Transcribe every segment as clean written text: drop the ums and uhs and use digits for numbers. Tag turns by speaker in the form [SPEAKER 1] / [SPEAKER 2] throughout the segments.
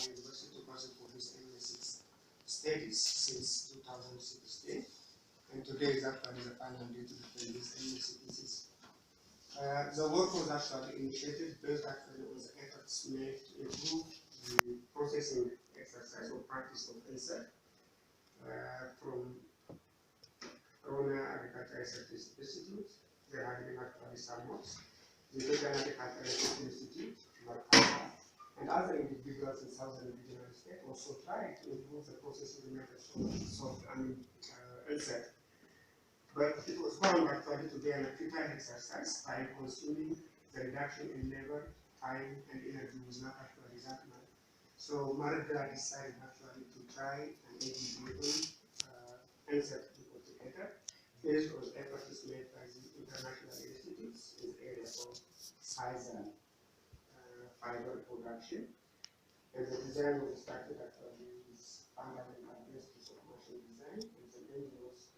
[SPEAKER 1] University to person for his MSc studies since 2016, and today is actually the final day to defend his MSc thesis. The work was actually initiated based actually on the efforts made to improve the processing exercise or practice of insect from Corona Agricultural Research Institute. There have been actually some works. The Vegan Agricultural Research Institute, Markana, and other individuals in southern regional state also tried to improve the processing methods of insect. But it was found actually to be an futile exercise, time consuming, the reduction in labor, time, and energy was not actually that much. So Marga decided actually to try an ADB insect multiplicator based on efforts made by the international institutes in the area of size and fiber production. And the design was started actually with fundamental basis of machine design, and the end was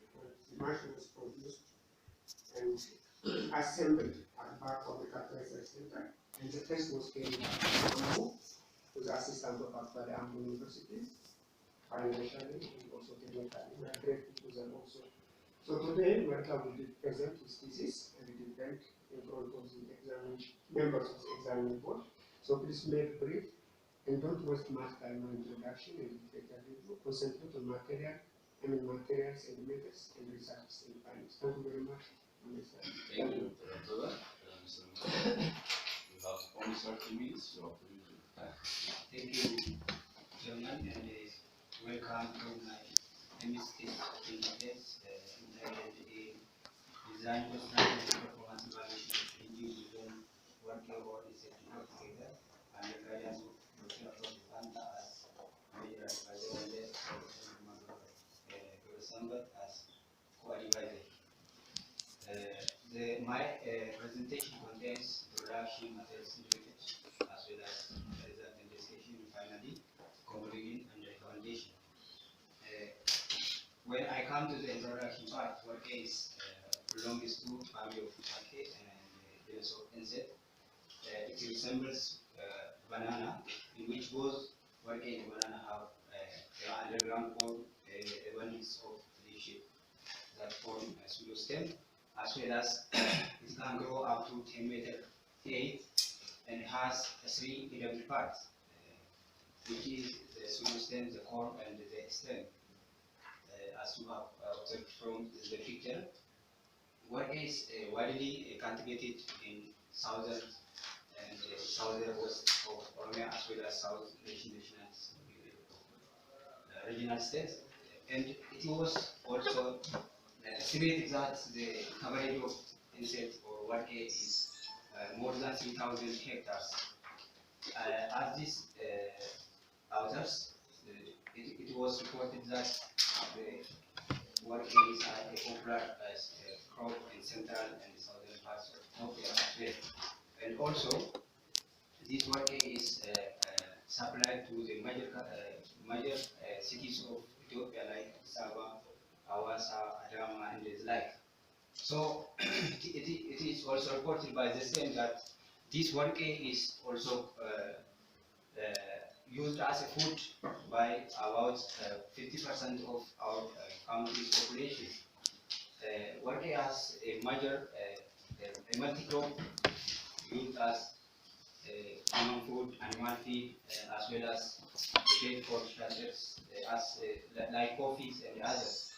[SPEAKER 1] the machine was produced and assembled at the back of the capital research center, and the test was carried out with the assistance of actually Ambo University, financially and also technically. We are grateful to them also. So today, Marka will present his thesis and the event in front of the members of the examining board. So please make it brief and don't waste much time on introduction and concentrate on materials and methods and research and findings. Thank you very much.
[SPEAKER 2] Thank you, Dr. We have only 30 minutes, so
[SPEAKER 3] thank you, Chairman, and welcome to my MSc Defence design, construction, and performance evaluation of individual working about the safety together and the guidance of Dr. Fanta as major advisor and December as co-advisor. My presentation contains introduction, materials introduction, as well as result and discussion, and finally conclusion and recommendation. When I come to the introduction part, what is belongs to family of Turkey and genus of insect. It resembles banana, in which both what is banana have underground form, abundance of the shape that form a pseudo stem, as well as it can grow up to 10 meters height and has 3 elevated parts, which is the pseudo stem, the core, and the stem. As you have observed from the picture, what is widely cultivated in southern and southern west of Oromia, as well as south regional states, and it was also estimated that the coverage of insects or what is more than 3,000 hectares. As these authors, it was reported that the what is a popular crop in central and southern parts of Ethiopia as well. And also, this work is supplied to the major cities of Ethiopia like Saba, Hawassa, Adama, and the like. So it is also reported by the same that this work is also used as a food by about 50% of our country's population. Work as a major a multi-crop used as human food, animal feed, as well as feed for structures like coffees and others.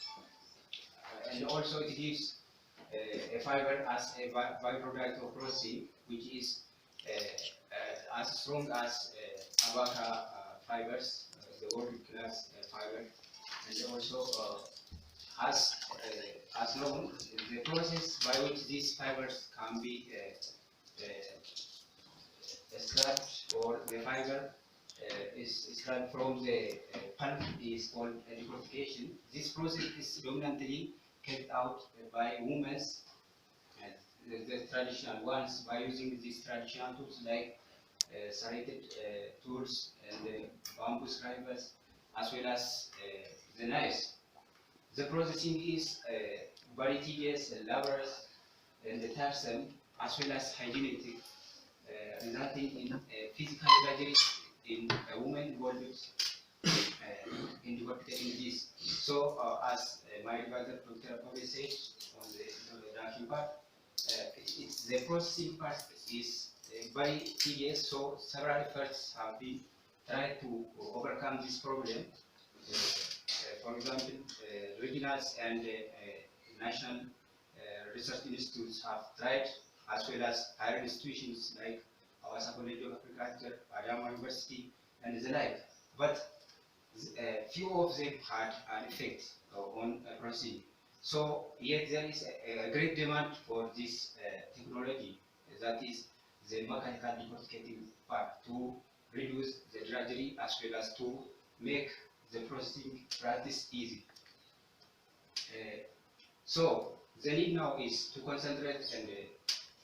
[SPEAKER 3] And also it gives a fiber as a byproduct of processing, which is as strong as abaca fibers, the world class fiber, and also as known, the process by which these fibers can be scratched, or the fiber is scratched from the pulp, is called decortication. This process is dominantly carried out by women, the traditional ones, by using these traditional tools like serrated tools and bamboo scrapers, as well as the knives. The processing is very tedious, laborious, and tiresome, as well as hygienic, resulting in physical injuries in a woman involved in decorticating this. So, as my advisor, Dr. Ababe said on the ranking part, the processing part is very tedious, so several efforts have been tried to overcome this problem. For example, regionals and national research institutes have tried, as well as higher institutions like our College of Agriculture, Adama University, and the like. But few of them had an effect on processing. So, yet there is a great demand for this technology, that is the mechanical decorticating part, to reduce the drudgery as well as to make the processing practice easy. So, the need now is to concentrate and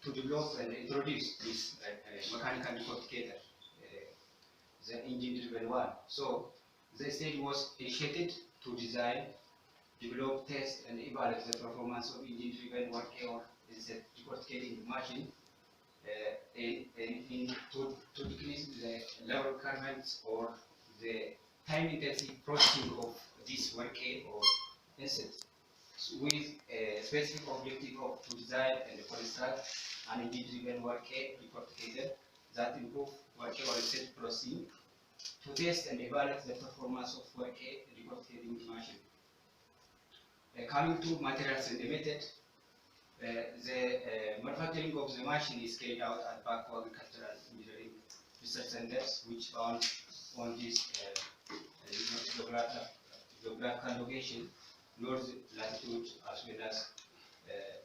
[SPEAKER 3] to develop and introduce this mechanical decorticator, the engine-driven one. So, the study was initiated to design, develop, test, and evaluate the performance of engine-driven working or decorticating machine to decrease the labor requirements or the time-intensive processing of this working or asset, with a specific objective of to design and construct an engine-driven working decorticator that improve working or asset processing, to test and evaluate the performance of working decorticating machine. Coming to materials and the method, the manufacturing of the machine is carried out at Bako Agricultural Engineering Research Centers, which found on this geographical location, north latitude as well as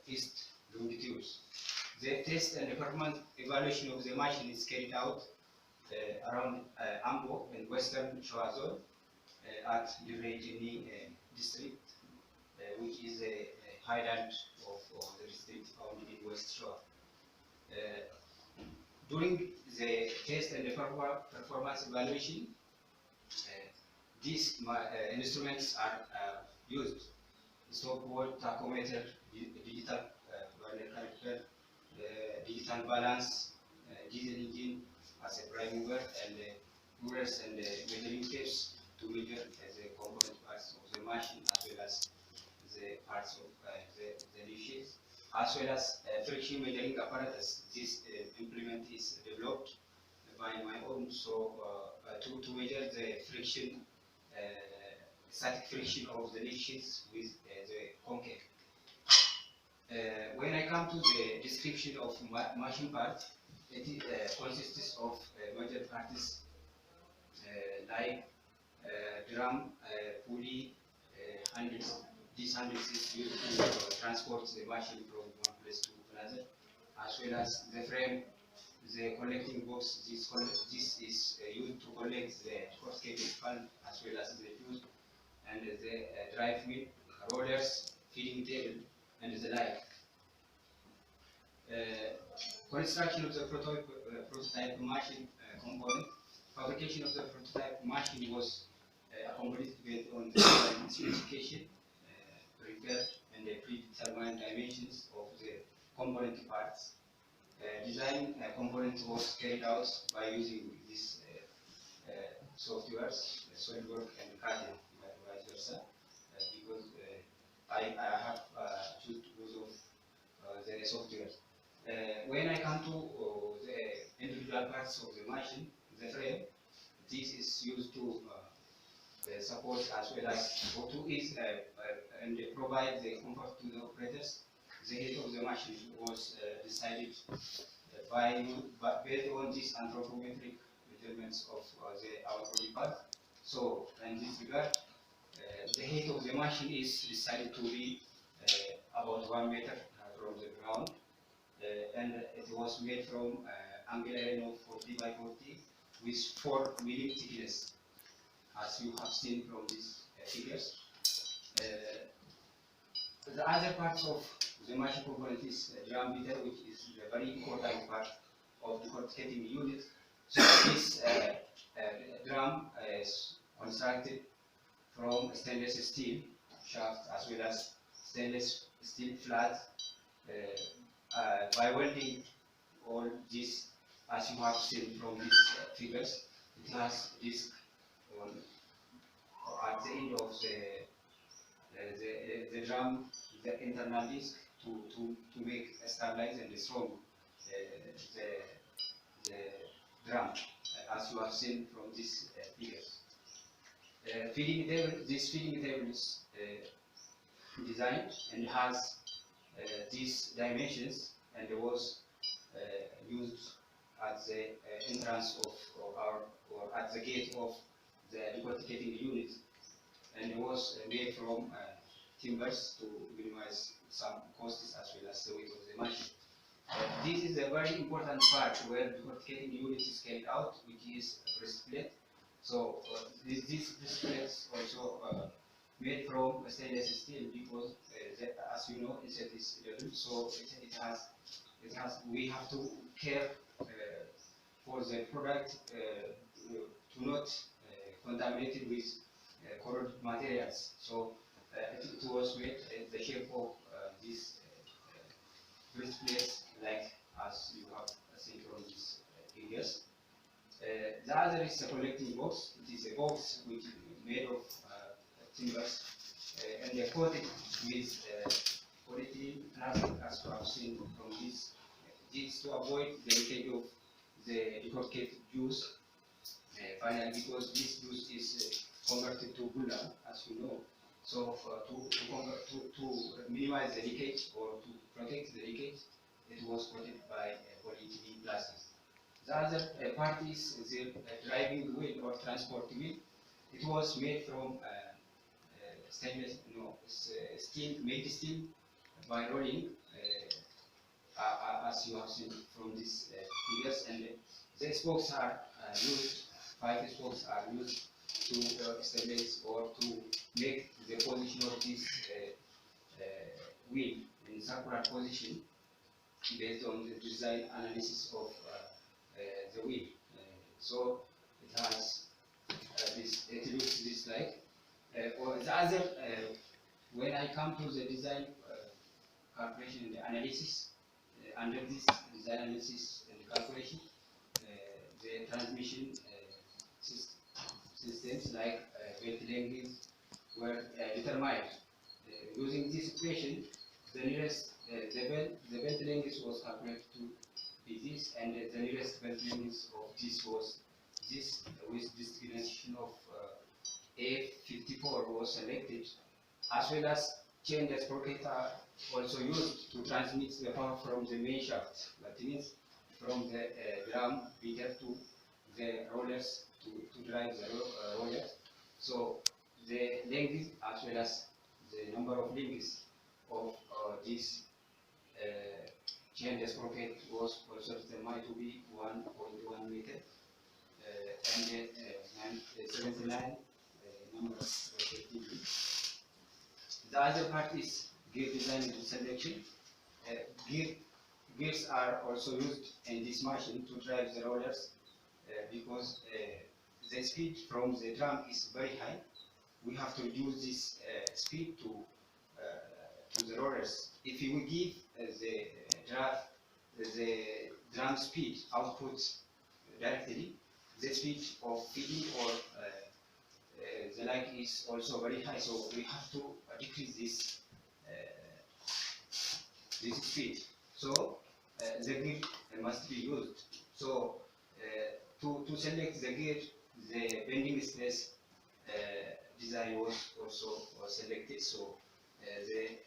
[SPEAKER 3] east longitudes. The test and the performance evaluation of the machine is carried out around Ambo in western Shoa zone at the Rejini district, which is a highland of the district found in West Shore. During the test and the performance evaluation, these instruments are used: stopwatch, tachometer, digital burner character, digital balance, diesel engine as a prime mover, and movers and measuring tapes to measure the component parts of the machine as well as the parts of the niches, as well as friction measuring apparatus. This implement is developed by my own, so to measure the friction, static friction of the niches with the concave. When I come to the description of machine parts, it consists of major parts like drum, pulley, handles. These handles is used to transport the machine from one place to another, as well as the frame, the collecting box. This is used to collect the corrugated pulp as well as the fuse, and the drive wheel, rollers, feeding table, and the like. Construction of the prototype machine component. Fabrication of the prototype machine was accomplished based on the specification, prepared, and the predetermined dimensions of the component parts. Design component was carried out by using these softwares, SolidWorks and CAD, vice versa, because I have chosen both of the softwares. When I come to the individual parts of the machine, the frame, this is used to support as well as to ease and provide the comfort to the operators. The head of the machine was decided based on these anthropometric measurements of our body part. So, in this regard, the height of the machine is decided to be about 1 meter from the ground, and it was made from angular line of 40 by 40 with 4 mm thickness, as you have seen from these figures. The other parts of the machine component is drum meter, which is a very important part of the corrugating unit. So this drum is constructed from stainless steel shaft as well as stainless steel flat. By welding all this, as you have seen from these figures, it has disc on at the end of the drum, the internal disc to make stabilize and strong the drum, as you have seen from these figures. Feeding table, this feeding table is designed and has these dimensions, and it was used at the entrance of our, or at the gate of the decorticating unit, and it was made from timbers to minimize some costs as well as the weight of the machine. This is a very important part where the decorticating unit is carried out, which is breastplate. So this breastplate is also made from stainless steel because, as you know, it is level, so it has. We have to care for the product to not contaminate it with corroded materials. So it was made in the shape of this breastplate, like as you have seen from these figures. The other is a collecting box. It is a box which is made of timbers and they coated with polyethylene plastic, as you have seen from this. This to avoid the leakage of the decorticated juice. Finally, because this juice is converted to gula, as you know. So to minimize the leakage or to protect the leakage, it was coated by polyethylene plastic. The other part is the driving wheel or transport wheel. It was made from stainless, steel, made steel by rolling, as you have seen from these figures, and the spokes are used. 5 spokes are used to establish or to make the position of this wheel in circular position based on the design analysis of the wheel. So it has this. It looks this like. Or the other, when I come to the design calculation and the analysis, under this design analysis and calculation, the transmission systems like belt lengths were determined. Using this equation, the nearest the belt length was calculated to be this, and the nearest belt length of this was this, with distribution of A54 was selected, as well as chain sprocket are also used to transmit the power from the main shaft. That means from the drum beater to the rollers to drive the rollers. So the length as well as the number of links of this chain sprocket was also determined to be 1.1 meter and 79 number respectively. The other part is gear design and selection. Gears are also used in this machine to drive the rollers because the speed from the drum is very high. We have to reduce this speed to the rollers. If we give the drum speed output directly, the speed of feeding or the lag is also very high, so we have to decrease this speed. So the gear must be used. So to select the gear, the bending stress design was also selected. So the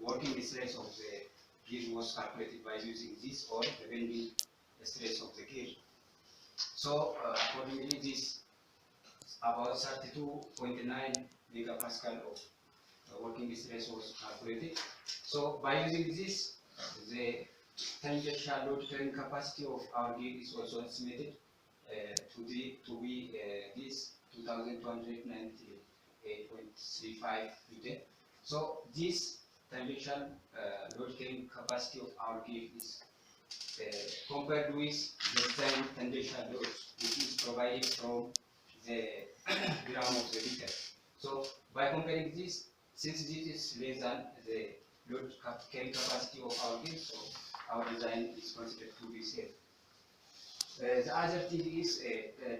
[SPEAKER 3] working stress of the gear was calculated by using this or the bending stress of the gear. So accordingly, this about 32.9 megapascal of working stress was calculated. So by using this, the tangential load carrying capacity of our gear is also estimated to be this 2298.35 Newton. So this tangential load carrying capacity of our gear is compared with the design tangential load which is provided from the drum of the beater. So by comparing this, since this is less than the load carrying capacity of our gear, so our design is considered to be safe. The other thing is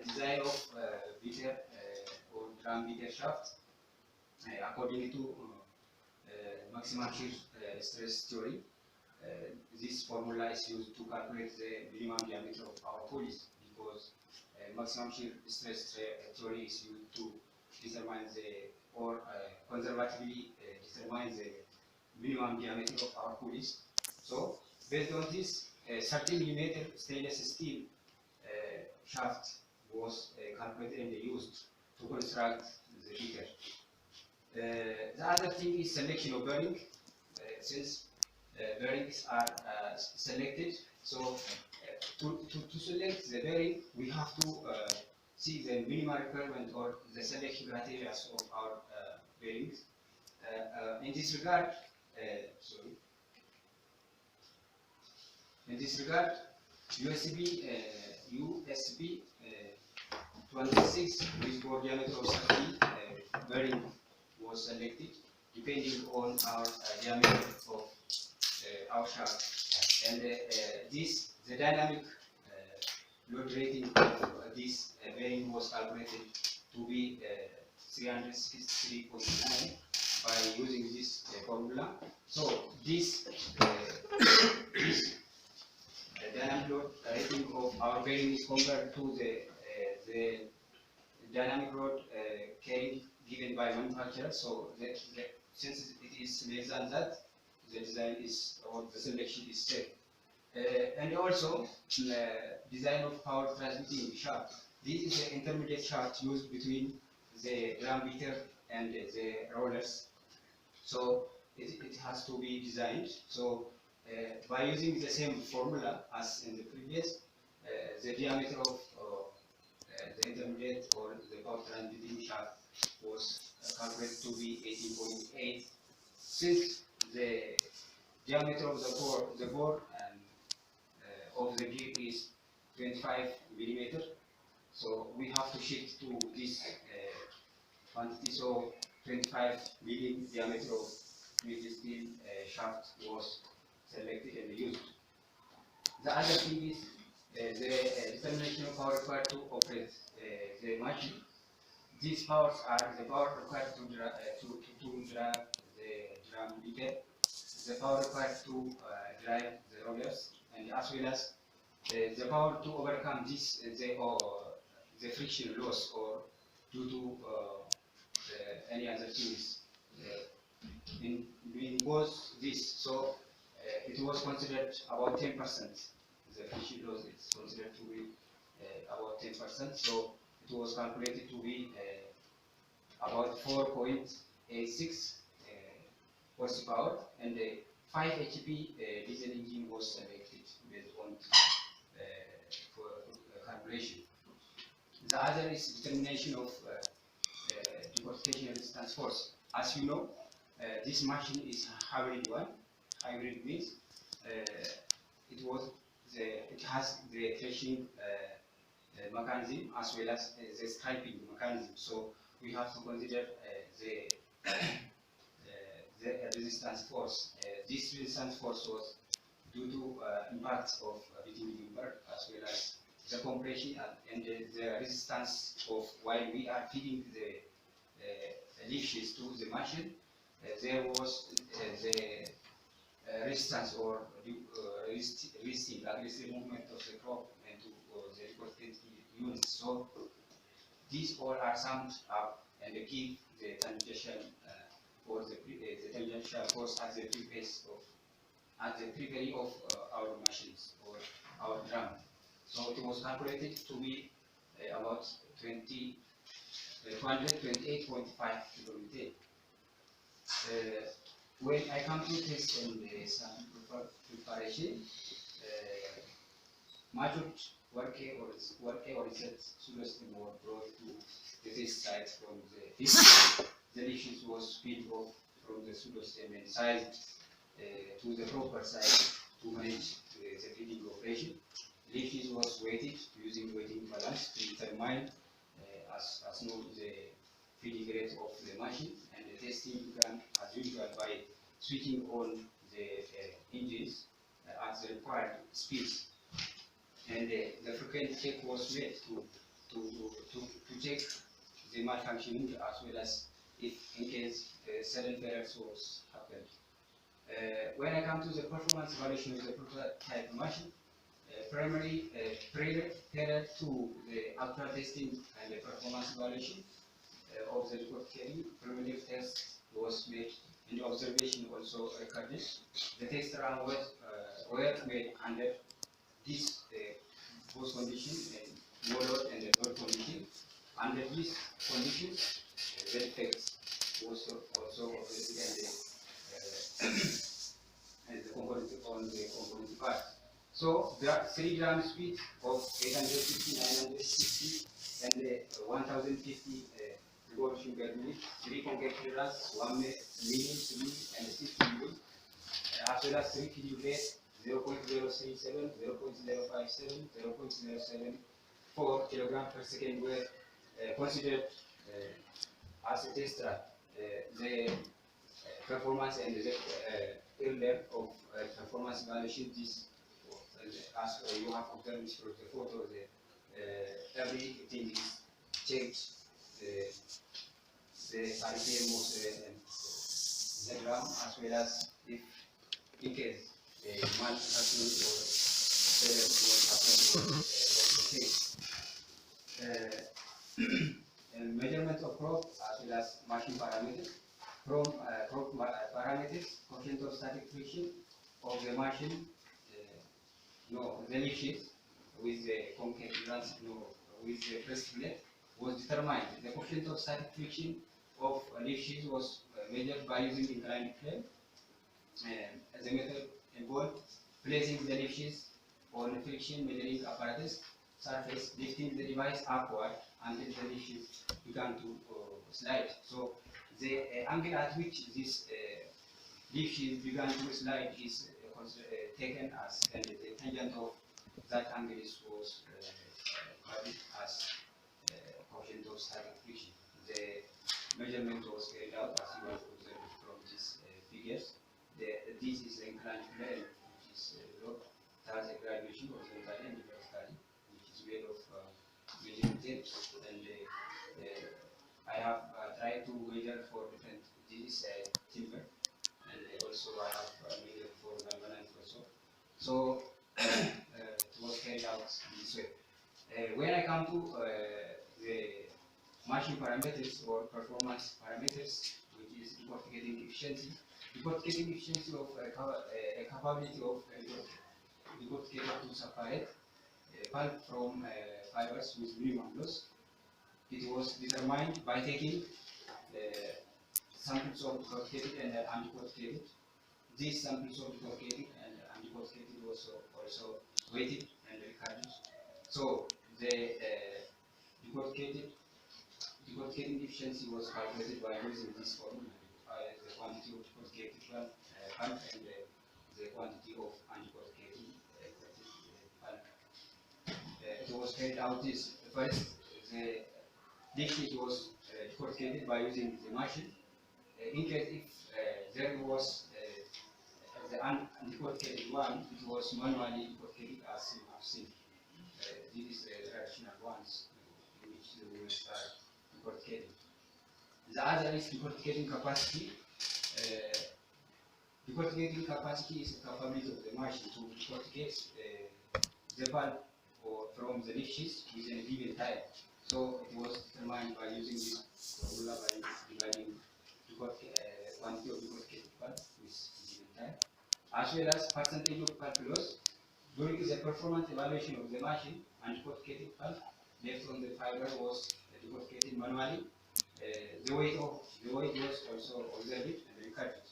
[SPEAKER 3] design of beater or drum beater shaft according to maximum shear stress theory. This formula is used to calculate the minimum diameter of our pulleys because maximum shear stress theory is used to determine or conservatively determine the minimum diameter of our pulleys. So, based on this, 30 millimeter stainless steel shaft was calculated and used to construct the beater. The other thing is selection of bearing. Since bearings are selected, so to select the bearing, we have to see the minimum requirement or the selection criteria of our bearings. In this regard, sorry. In this regard, USB 26 with bore diameter of 30 bearing was selected depending on our diameter of our shaft. And the dynamic load rating of this bearing was calculated to be 363.9 by using this formula. So this dynamic load rating of our bearing is compared to the dynamic load carrying given by manufacturer. So since it is less than that, the design is or the selection is safe. And also design of power transmitting shaft. This is the intermediate shaft used between the drum beater and the rollers. So it has to be designed. So by using the same formula as in the previous, the diameter of the intermediate or the power transmitting shaft was calculated to be 18.8. Since the diameter of the bore and of the gear is 25 millimeter, so we have to shift to this quantity. So 25 milli diameter of stainless steel shaft was selected and used. The other thing is the determination of power required to operate the machine. These powers are the power required to drive the drum beater, the power required to drive the rollers, and as well as the power to overcome this the friction loss or due to any other things. In both this, so it was considered about 10%. The friction loss is considered to be about 10%. So it was calculated to be about 4.86 horsepower, and 5 HP diesel engine was selected based on for calculation. The other is determination of deportation resistance force. As you know, this machine is a hybrid one. Hybrid means it has the threshing mechanism as well as the striping mechanism. So we have to consider the resistance force. This resistance force was due to impacts of beating member as well as the compression and the resistance of while we are feeding the leaf sheets to the machine. There was the resistance or resisting aggressive movement of the crop into the reported units. So these all are summed up and give the tangential or the tangential force at the periphery of our machines or our drum. So it was calculated to be about 228.5 kN. When I come to test and sample preparation, matured work or research students were brought to the test site from the field. The leaves was peeled off from the pseudostem and sized to the proper size to manage the feeding operation. Leaves was weighted using weighting balance to determine as known the feeding rate of the machine, and the testing began as usual by switching on the engines at the required speeds. and the frequent check was made to check the malfunctioning as well as if in case sudden failures was happened. When I come to the performance evaluation of the prototype machine, primarily prior to the actual testing and the performance evaluation of the report carrying, preliminary test was made and the observation also recorded. The test run were made under this both condition and no load and the load condition. Under these conditions, the effects was also observed and the component on the component part. So there are 3 gram speed of 850, 960, and 1050 revolution per minute. 3 convection runs, 1 million, 3, and 6 million. As well as 3 kg rate, 0.037, 0.057, 0.074 kilogram per second were considered as a test run. The performance and the earlier of performance evaluation, this as you have observed from the photo, everything is changed. The RPM was the gram as well as if in case malfunctioning or failure was happening measurement of crop as well as machine parameters. From crop parameters, coefficient of static friction of the machine, the leaf sheet with the concave runs, with the press plate was determined. The coefficient of static friction of leaf sheet was measured by using inclined plane. The method involved placing the leaf sheet on a friction measuring apparatus surface, lifting the device upward until the leaf sheet began to slide. So the angle at which this leaf sheet began to slide is taken as, and the tangent of that angle was called as coefficient of static friction. The measurement was carried out as you have observed from these figures. This is the inclined plane, which is low, has a graduation horizontally and vertically, which is made of measuring tapes. And I have tried to measure for different. This is timber, and also I have measured for galvanized also. So it was carried out this way. When I come to the machine parameters or performance parameters, which is report getting efficiency. Report getting efficiency of capability of report getting to separate pulp from fibers with minimum loss. It was determined by taking samples of corrugated and uncorrugated. These samples of corrugated and uncorrugated was also weighted and recorded. So the decorticated efficiency was calculated by using this formula, the quantity of decorticated pulp and the quantity of undecorticated pulp. It was carried out this first. The leaf sheet was decorticated by using the machine. In case if there was the undecorticated one, it was manually decorticated as you have seen. This is the traditional ones in which we will start decorticating. The other is decorticating capacity. Decorticating capacity is the capability of the machine to decorticate the pulp or from the leaf sheets within a given time. So it was determined by using this formula by dividing quantity of decorticated pulp with given time, as well as percentage of pulp loss. During the performance evaluation of the machine, undecorticated pulp left on the fiber was decorticated manually. The weight was also observed and recorded,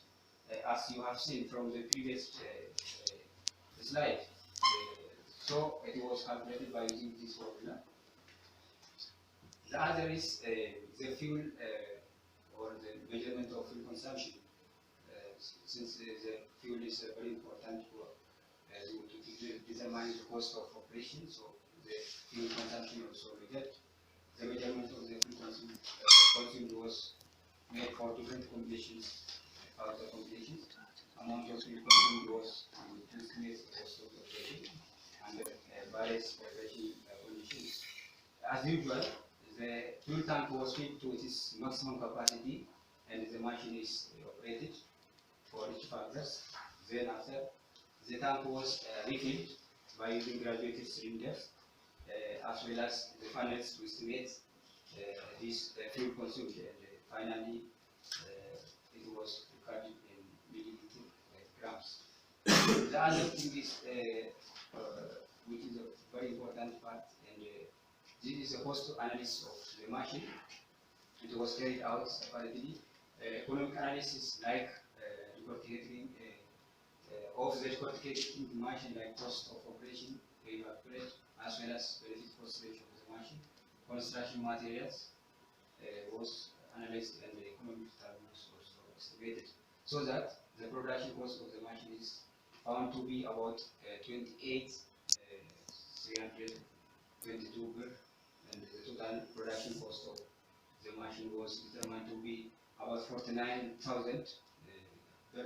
[SPEAKER 3] as you have seen from the previous slide. So it was calculated by using this formula. The other is the fuel or the measurement of fuel consumption. Since the fuel is very important to determine the cost of operation, so the fuel consumption also measured. The measurement of the fuel consumed was made for different combinations, other combinations. Amount of fuel consumed was estimate also calculated, and by average preparation conditions. As usual, the fuel tank was filled to its maximum capacity and the machine is operated for each factors. Then after, the tank was refilled by using graduated cylinders as well as the funnels to estimate this fuel consumption. And finally, it was recorded in milliliter grams. The other thing is, which is a very important part, and this is a cost analysis of the machine. It was carried out separately. Economic analysis like decorticating of the decorticating machine, like cost of operation, payback period, as well as benefit cost ratio of the machine. Construction materials was analyzed and the economic return was also estimated, so that the production cost of the machine is found to be about 28,322 per, and the total production cost of the machine was determined to be about 49,000 per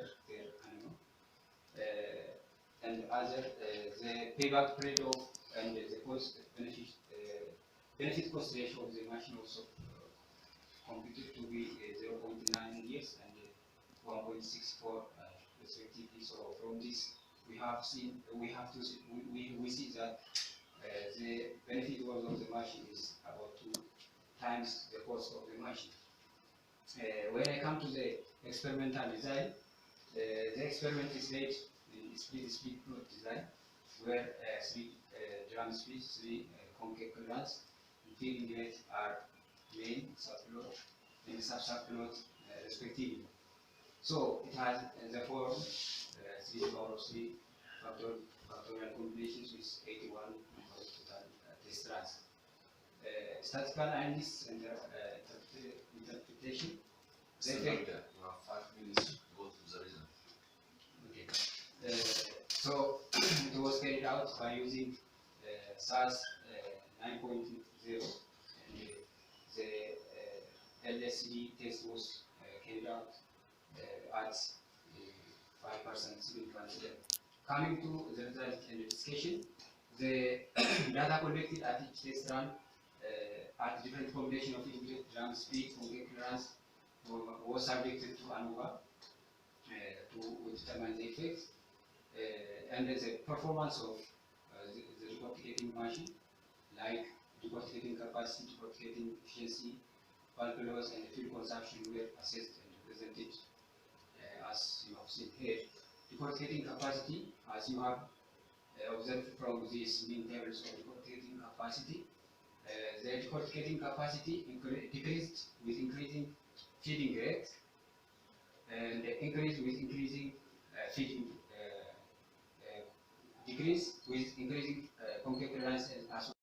[SPEAKER 3] annum. And other the payback period of and the cost benefit cost ratio of the machine also computed to be 0.9 years and 1.64 respectively. So from this we have seen we see that the benefit was of the machine is about 2 times the cost of the machine. When I come to the experimental design, the experiment is made in split plot design, where 3 drum splits, 3 concave runs, and feeding rate are main, subplot, and subplot respectively. So it has the form 3 power of 3 factorial combinations with 81 total test runs. Statistical analysis and interpretation.
[SPEAKER 2] You have 5 minutes to go to the result.
[SPEAKER 3] Okay. So it was carried out by using SAS 9.0, and the LSD test was carried out at 5% significance level. Coming to the result and the discussion, the data collected at each test run at different combination of input drum speed, concave clearance was subjected to ANOVA to determine the effects. And the performance of the decorticating machine, like decorticating capacity, decorticating efficiency, bulk loss, and fuel consumption were assessed and presented as you have seen here. Decorticating capacity, as you have observed from these mean tables of decorticating capacity, the decorticating capacity decreased with increasing feeding rate and increased with increasing feeding decrease with increasing concave clearance as well.